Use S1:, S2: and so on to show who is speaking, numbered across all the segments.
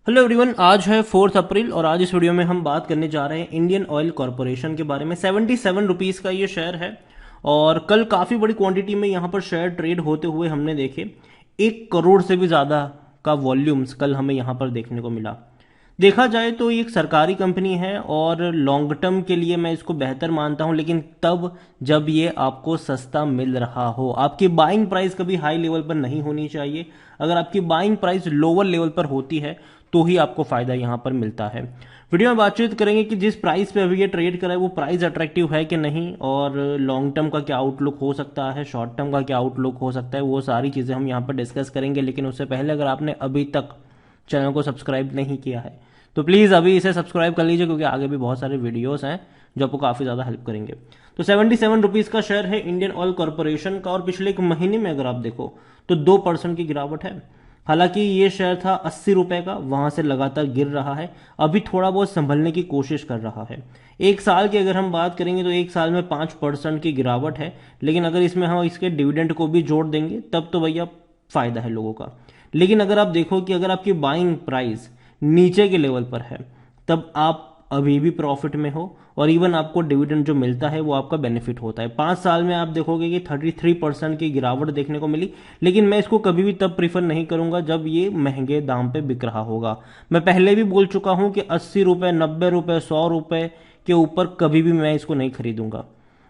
S1: Hello everyone, आज है 4 अप्रैल और आज इस वीडियो में हम बात करने जा रहे हैं इंडियन ऑयल कॉरपोरेशन के बारे में। 77 रुपीज़ का ये शेयर है और कल काफ़ी बड़ी क्वांटिटी में यहाँ पर शेयर ट्रेड होते हुए हमने देखे। 1 करोड़ से भी ज़्यादा का वॉल्यूम्स कल हमें यहाँ पर देखने को मिला। देखा जाए तो ये एक सरकारी कंपनी है और लॉन्ग टर्म के लिए मैं इसको बेहतर मानता हूं, लेकिन तब जब ये आपको सस्ता मिल रहा हो। आपकी बाइंग प्राइस कभी हाई लेवल पर नहीं होनी चाहिए। अगर आपकी बाइंग प्राइस लोअर लेवल पर होती है तो ही आपको फायदा यहां पर मिलता है। वीडियो में बातचीत करेंगे कि जिस प्राइस पे अभी ये ट्रेड कर रहा है वो प्राइस अट्रैक्टिव है कि नहीं, और लॉन्ग टर्म का क्या आउटलुक हो सकता है, शॉर्ट टर्म का क्या आउटलुक हो सकता है, वो सारी चीजें हम यहाँ पर डिस्कस करेंगे। लेकिन उससे पहले अगर आपने अभी तक चैनल को सब्सक्राइब नहीं किया है तो प्लीज़ अभी इसे सब्सक्राइब कर लीजिए, क्योंकि आगे भी बहुत सारे वीडियोस हैं जो आपको काफ़ी ज़्यादा हेल्प करेंगे। तो 77 रुपीज़ का शेयर है इंडियन ऑयल कॉरपोरेशन का और पिछले एक महीने में अगर आप देखो तो 2% की गिरावट है। हालांकि ये शेयर था 80 रुपए का, वहां से लगातार गिर रहा है, अभी थोड़ा बहुत संभलने की कोशिश कर रहा है। एक साल की अगर हम बात करेंगे तो एक साल में 5% की गिरावट है, लेकिन अगर इसमें हम इसके डिविडेंड को भी जोड़ देंगे तब तो भैया फायदा है लोगों का। लेकिन अगर आप देखो कि अगर आपकी बाइंग प्राइस नीचे के लेवल पर है तब आप अभी भी प्रॉफिट में हो और इवन आपको डिविडेंड जो मिलता है वो आपका बेनिफिट होता है। 5 साल में आप देखोगे कि 33% की गिरावट देखने को मिली, लेकिन मैं इसको कभी भी तब प्रीफर नहीं करूंगा जब ये महंगे दाम पे बिक रहा होगा। मैं पहले भी बोल चुका हूं कि 80 रुपए, 90 रुपए, 100 रुपए के ऊपर कभी भी मैं इसको नहीं खरीदूंगा।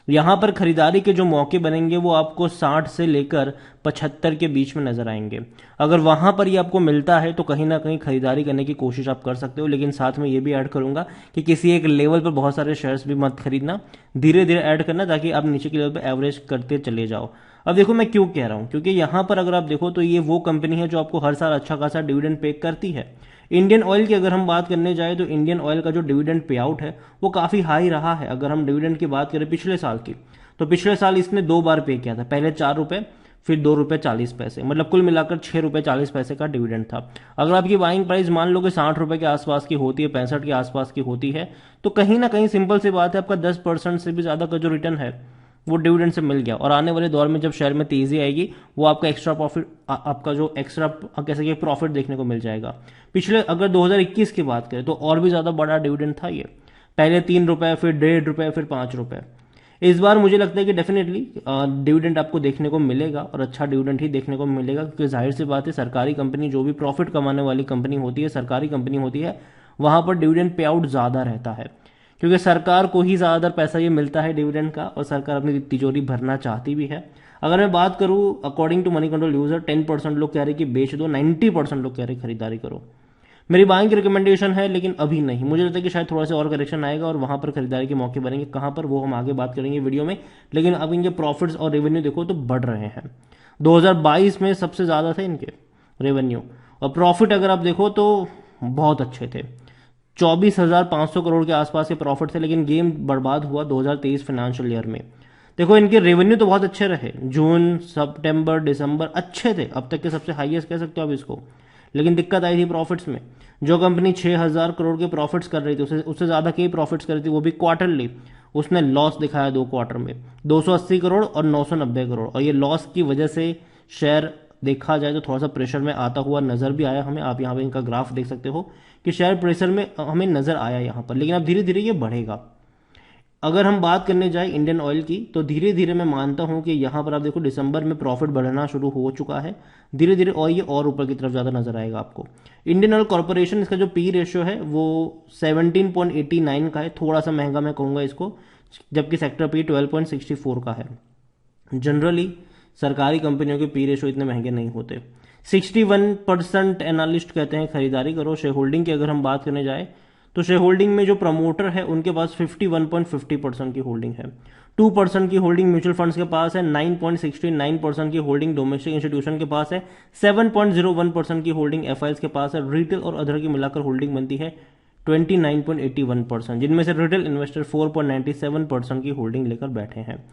S1: यहां पर खरीदारी के जो मौके बनेंगे वो आपको 60 से लेकर 75 के बीच में नजर आएंगे। अगर वहां पर ये आपको मिलता है तो कहीं ना कहीं खरीदारी करने की कोशिश आप कर सकते हो, लेकिन साथ में ये भी ऐड करूंगा कि किसी एक लेवल पर बहुत सारे शेयर्स भी मत खरीदना, धीरे धीरे ऐड करना ताकि आप नीचे के लेवल पर एवरेज करते चले जाओ। अब देखो मैं क्यों कह रहा हूं, क्योंकि यहां पर अगर आप देखो तो ये वो कंपनी है जो आपको हर साल अच्छा खासा डिविडेंड पे करती है। इंडियन ऑयल की अगर हम बात करने जाए तो इंडियन ऑयल का जो डिविडेंड पे आउट है वो काफी हाई रहा है। अगर हम डिविडेंड की बात करें पिछले साल की, तो पिछले साल इसने 2 बार पे किया था, पहले 4 रुपए फिर 2 रुपए 40 पैसे, मतलब कुल मिलाकर 6 रुपए 40 पैसे का डिविडेंड था। अगर आपकी बाइंग प्राइस मान लो कि 60 रुपए के आसपास की होती है, 65 के आसपास की होती है, तो कहीं ना कहीं सिंपल सी बात है आपका 10% से भी ज्यादा का जो रिटर्न है वो डिविडेंड से मिल गया। और आने वाले दौर में जब शेयर में तेजी आएगी वो आपका एक्स्ट्रा प्रॉफिट, आपका जो एक्स्ट्रा कैसे कि प्रॉफिट देखने को मिल जाएगा। पिछले अगर 2021 की बात करें तो और भी ज्यादा बड़ा डिविडेंड था ये, पहले 3 रुपए, फिर 1.5 रुपए, फिर 5 रुपए। इस बार मुझे लगता है कि डेफिनेटली डिविडेंड आपको देखने को मिलेगा और अच्छा डिविडेंड ही देखने को मिलेगा, क्योंकि जाहिर सी बात है सरकारी कंपनी, जो भी प्रॉफिट कमाने वाली कंपनी होती है, सरकारी कंपनी होती है, वहां पर डिविडेंड पे आउट ज्यादा रहता है, क्योंकि सरकार को ही ज्यादातर पैसा ये मिलता है डिविडेंड का और सरकार अपनी तिजोरी भरना चाहती भी है। अगर मैं बात करूं according to money control user, 10% लोग कह रहे कि बेच दो, 90% लोग कह रहे खरीदारी करो। मेरी बाइंग की रिकमेंडेशन है, लेकिन अभी नहीं। मुझे लगता है कि शायद थोड़ा सा और करेक्शन आएगा और वहां पर खरीदारी के मौके बनेंगे। कहां पर वो हम आगे बात करेंगे वीडियो में, लेकिन अब इनके प्रॉफिट्स और रेवेन्यू देखो तो बढ़ रहे हैं। 2022 में सबसे ज्यादा थे इनके रेवेन्यू, और प्रॉफिट अगर आप देखो तो बहुत अच्छे थे, 24,500 करोड़ के आसपास के प्रॉफिट थे। लेकिन गेम बर्बाद हुआ 2023 फाइनेंशियल ईयर में। देखो इनके रेवेन्यू तो बहुत अच्छे रहे, जून, सितंबर, दिसंबर अच्छे थे, अब तक के सबसे हाईएस्ट कह सकते हो आप इसको। लेकिन दिक्कत आई थी प्रॉफिट्स में। जो कंपनी 6,000 करोड़ के प्रॉफिट्स कर रही थी उससे ज्यादा के प्रॉफिट्स कर रही थी, वो भी क्वार्टरली, उसने लॉस दिखाया 2 क्वार्टर में, 280 करोड़ और 990 करोड़। और ये लॉस की वजह से शेयर देखा जाए तो थोड़ा सा प्रेशर में आता हुआ नजर भी आया हमें। आप यहाँ पे इनका ग्राफ देख सकते हो कि शेयर प्रेशर में हमें नजर आया यहाँ पर, लेकिन अब धीरे धीरे ये बढ़ेगा। अगर हम बात करने जाए इंडियन ऑयल की तो धीरे धीरे मैं मानता हूं कि यहां पर आप देखो दिसंबर में प्रॉफिट बढ़ना शुरू हो चुका है धीरे धीरे, और ये और ऊपर की तरफ ज्यादा नजर आएगा आपको। इंडियन ऑयल कॉर्पोरेशन, इसका जो पी रेशियो है वो 17.89 का है, थोड़ा सा महंगा मैं कहूंगा इसको, जबकि सेक्टर पी 12.64 का है। जनरली सरकारी कंपनियों के पी रेशियो इतने महंगे नहीं होते। 61% एनालिस्ट कहते हैं खरीदारी करो। शेयर होल्डिंग की अगर हम बात करने जाए तो शेयर होल्डिंग में जो प्रमोटर है उनके पास 51.50% की होल्डिंग है, 2% की होल्डिंग म्यूचुअल फंड्स के पास है, 9.69% की होल्डिंग डोमेस्टिक इंस्टीट्यूशन के पास है, 7.01% की होल्डिंग एफआईएस के पास है। रिटेल और अदर की मिलाकर होल्डिंग बनती है 29.81%, जिनमें से रिटेल इन्वेस्टर 4.97% की होल्डिंग लेकर बैठे हैं।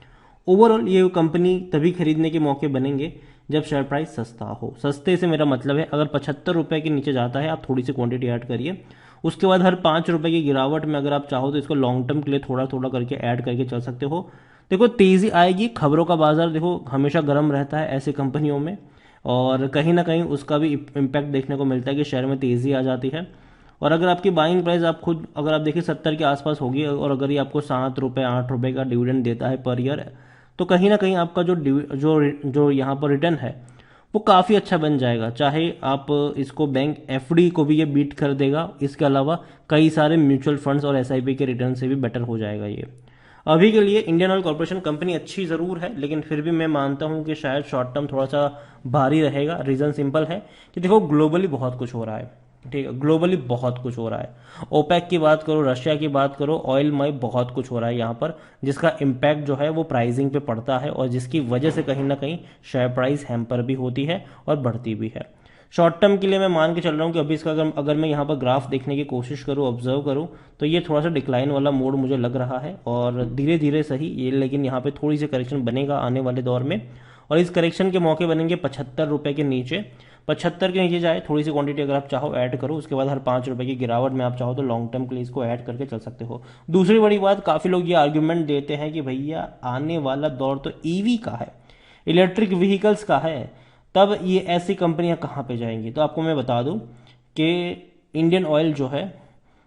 S1: ओवरऑल ये कंपनी तभी खरीदने के मौके बनेंगे जब शेयर प्राइस सस्ता हो। सस्ते से मेरा मतलब है अगर 75 रुपए के नीचे जाता है आप थोड़ी सी क्वांटिटी ऐड करिए, उसके बाद हर 5 रुपए की गिरावट में अगर आप चाहो तो इसको लॉन्ग टर्म के लिए थोड़ा थोड़ा करके ऐड करके चल सकते हो। देखो तेजी आएगी, खबरों का बाजार देखो हमेशा गर्म रहता है ऐसे कंपनियों में, और कहीं ना कहीं उसका भी इम्पैक्ट देखने को मिलता है कि शेयर में तेज़ी आ जाती है। और अगर आपकी बाइंग प्राइस आप खुद अगर आप देखिए 70 के आसपास होगी और अगर ये आपको 7 रुपये 8 रुपये का डिविडेंड देता है पर ईयर, तो कहीं ना कहीं आपका जो यहाँ पर रिटर्न है वो काफ़ी अच्छा बन जाएगा। चाहे आप इसको बैंक एफडी को भी ये बीट कर देगा, इसके अलावा कई सारे म्यूचुअल फंड्स और एसआईपी के रिटर्न से भी बेटर हो जाएगा ये। अभी के लिए इंडियन ऑयल कॉर्पोरेशन कंपनी अच्छी ज़रूर है, लेकिन फिर भी मैं मानता हूँ कि शायद शॉर्ट टर्म थोड़ा सा भारी रहेगा। रीज़न सिंपल है कि देखो ग्लोबली बहुत कुछ हो रहा है, ठीक है, ग्लोबली बहुत कुछ हो रहा है। ओपेक की बात करो, रशिया की बात करो, ऑयल में बहुत कुछ हो रहा है यहाँ पर, जिसका इम्पैक्ट जो है वो प्राइसिंग पे पड़ता है और जिसकी वजह से कहीं ना कहीं शेयर प्राइस हैम्पर भी होती है और बढ़ती भी है। शॉर्ट टर्म के लिए मैं मान के चल रहा हूँ कि अभी इसका अगर मैं यहाँ पर ग्राफ देखने की कोशिश करूँ, ऑब्जर्व करूँ, तो ये थोड़ा सा डिक्लाइन वाला मोड मुझे लग रहा है और धीरे धीरे सही ये, लेकिन यहाँ पे थोड़ी सी करेक्शन बनेगा आने वाले दौर में। और इस करेक्शन के मौके बनेंगे 75 रुपये के नीचे। 75 के नीचे जाए, थोड़ी सी क्वांटिटी अगर आप चाहो ऐड करो, उसके बाद हर 5 रुपये की गिरावट में आप चाहो तो लॉन्ग टर्म के लिए इसको ऐड करके चल सकते हो। दूसरी बड़ी बात, काफ़ी लोग ये आर्ग्यूमेंट देते हैं कि भैया आने वाला दौर तो ईवी का है, इलेक्ट्रिक व्हीकल्स का है, तब ये ऐसी कंपनियां कहाँ पे जाएंगी। तो आपको मैं बता दूं कि इंडियन ऑयल जो है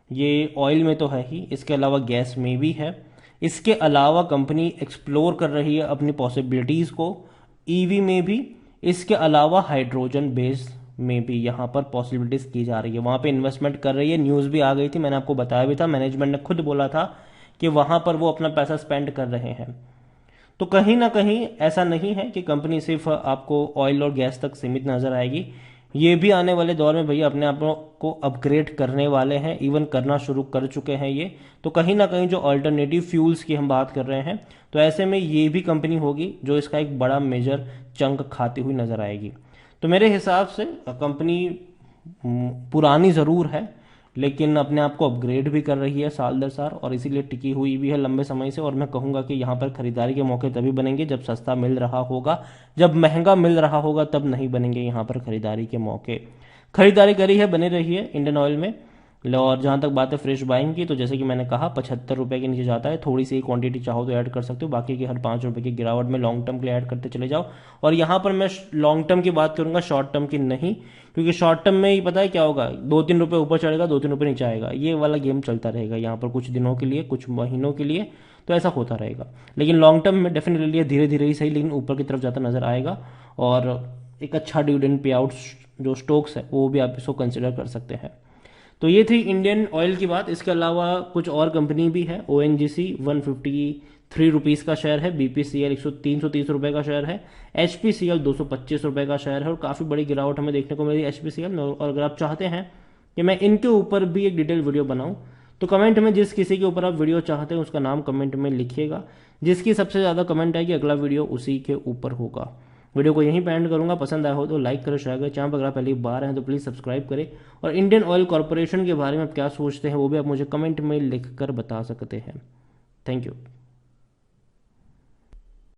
S1: ये ऑयल में तो है ही, इसके अलावा गैस में भी है। इसके अलावा कंपनी एक्सप्लोर कर रही है अपनी पॉसिबिलिटीज़ को ईवी में भी, इसके अलावा हाइड्रोजन बेस में भी यहाँ पर पॉसिबिलिटीज़ की जा रही है, वहाँ पे इन्वेस्टमेंट कर रही है। न्यूज़ भी आ गई थी, मैंने आपको बताया भी था, मैनेजमेंट ने खुद बोला था कि वहाँ पर वो अपना पैसा स्पेंड कर रहे हैं। तो कहीं ना कहीं ऐसा नहीं है कि कंपनी सिर्फ आपको ऑयल और गैस तक सीमित नजर आएगी, ये भी आने वाले दौर में भैया अपने आप को अपग्रेड करने वाले हैं, इवन करना शुरू कर चुके हैं ये। तो कहीं ना कहीं जो अल्टरनेटिव फ्यूल्स की हम बात कर रहे हैं, तो ऐसे में ये भी कंपनी होगी जो इसका एक बड़ा मेजर चंक खाती हुई नजर आएगी। तो मेरे हिसाब से कंपनी पुरानी ज़रूर है, लेकिन अपने आप को अपग्रेड भी कर रही है साल दर साल, और इसीलिए टिकी हुई भी है लंबे समय से। और मैं कहूँगा कि यहाँ पर खरीदारी के मौके तभी बनेंगे जब सस्ता मिल रहा होगा, जब महंगा मिल रहा होगा तब नहीं बनेंगे यहाँ पर खरीदारी के मौके। खरीदारी करी है, बनी रही है इंडियन ऑयल में। और जहाँ तक बात है फ्रेश बाइंग की, तो जैसे कि मैंने कहा 75 रुपये के नीचे जाता है, थोड़ी सी क्वांटिटी चाहो तो ऐड कर सकते हो, बाकी की हर 5 रुपये की गिरावट में लॉन्ग टर्म के लिए ऐड करते चले जाओ। और यहाँ पर मैं लॉन्ग टर्म की बात करूंगा, शॉर्ट टर्म की नहीं, क्योंकि शॉर्ट टर्म में ही पता है क्या होगा, 2-3 रुपये ऊपर चढ़ेगा, 2-3 रुपये नीचे आएगा, ये वाला गेम चलता रहेगा यहाँ पर कुछ दिनों के लिए, कुछ महीनों के लिए, तो ऐसा होता रहेगा। लेकिन लॉन्ग टर्म में डेफिनेटली धीरे धीरे ही सही, लेकिन ऊपर की तरफ जाता नजर आएगा। और एक अच्छा डिविडेंड पे आउट जो स्टॉक्स है वो भी आप इसको कंसिडर कर सकते हैं। तो ये थी इंडियन ऑयल की बात। इसके अलावा कुछ और कंपनी भी है, ONGC 153 रुपीज़ का शेयर है, BPCL 330 रुपये का शेयर है, HPCL 225 रुपये का शेयर है, और काफ़ी बड़ी गिरावट हमें देखने को मिली HPCL में। और अगर आप चाहते हैं कि मैं इनके ऊपर भी एक डिटेल वीडियो बनाऊं, तो कमेंट में जिस किसी के ऊपर आप वीडियो चाहते हैं उसका नाम कमेंट में लिखिएगा, जिसकी सबसे ज़्यादा कमेंट आएगी अगला वीडियो उसी के ऊपर होगा। वीडियो को यहीं पे एंड करूंगा, पसंद आया हो तो लाइक करें, शेयर करें, चैनल पर अगर आप पहली बार हैं तो प्लीज़ सब्सक्राइब करें। और इंडियन ऑयल कॉर्पोरेशन के बारे में आप क्या सोचते हैं वो भी आप मुझे कमेंट में लिख कर बता सकते हैं। Thank you.